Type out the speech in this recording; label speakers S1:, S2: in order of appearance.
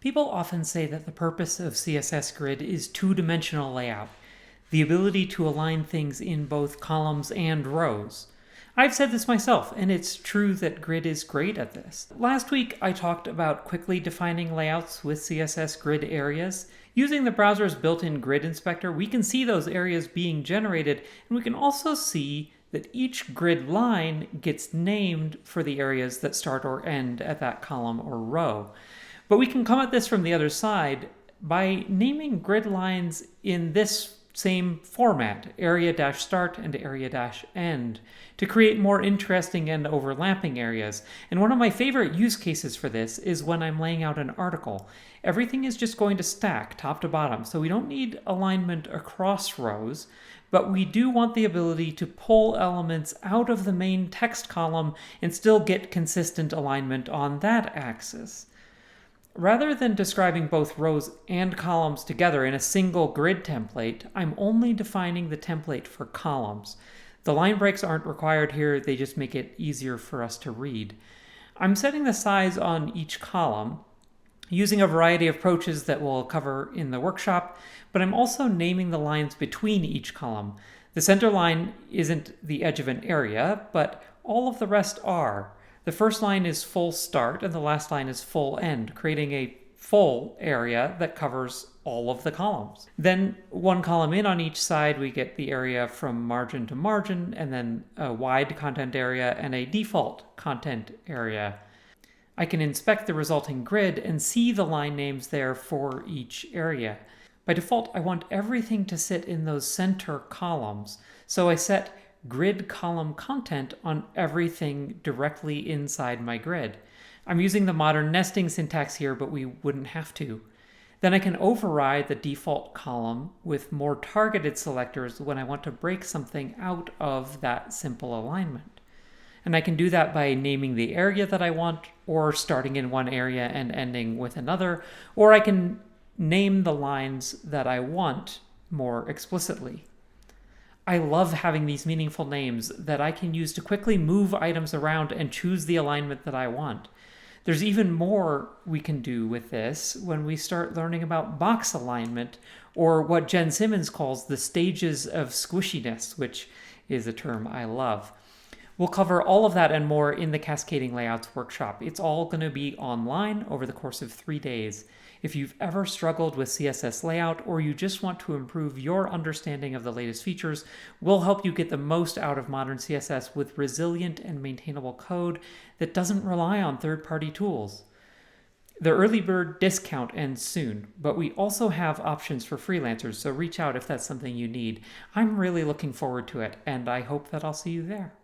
S1: People often say that the purpose of CSS Grid is two-dimensional layout, the ability to align things in both columns and rows. I've said this myself, and it's true that Grid is great at this. Last week, I talked about quickly defining layouts with CSS Grid areas. Using the browser's built-in grid inspector, we can see those areas being generated, and we can also see that each grid line gets named for the areas that start or end at that column or row. But we can come at this from the other side by naming grid lines in this same format, area-start and area-end, to create more interesting and overlapping areas. And one of my favorite use cases for this is when I'm laying out an article. Everything is just going to stack top to bottom, so we don't need alignment across rows, but we do want the ability to pull elements out of the main text column and still get consistent alignment on that axis. Rather than describing both rows and columns together in a single grid template, I'm only defining the template for columns. The line breaks aren't required here, they just make it easier for us to read. I'm setting the size on each column, using a variety of approaches that we'll cover in the workshop, but I'm also naming the lines between each column. The center line isn't the edge of an area, but all of the rest are. The first line is full start and the last line is full end, creating a full area that covers all of the columns. Then one column in on each side, we get the area from margin to margin, and then a wide content area and a default content area. I can inspect the resulting grid and see the line names there for each area. By default, I want everything to sit in those center columns, so I set grid column content on everything directly inside my grid. I'm using the modern nesting syntax here, but we wouldn't have to. Then I can override the default column with more targeted selectors when I want to break something out of that simple alignment. And I can do that by naming the area that I want, or starting in one area and ending with another, or I can name the lines that I want more explicitly. I love having these meaningful names that I can use to quickly move items around and choose the alignment that I want. There's even more we can do with this when we start learning about box alignment, or what Jen Simmons calls the stages of squishiness, which is a term I love. We'll cover all of that and more in the Cascading Layouts workshop. It's all going to be online over the course of 3 days. If you've ever struggled with CSS layout, or you just want to improve your understanding of the latest features, we'll help you get the most out of modern CSS with resilient and maintainable code that doesn't rely on third-party tools. The early bird discount ends soon, but we also have options for freelancers, so reach out if that's something you need. I'm really looking forward to it, and I hope that I'll see you there.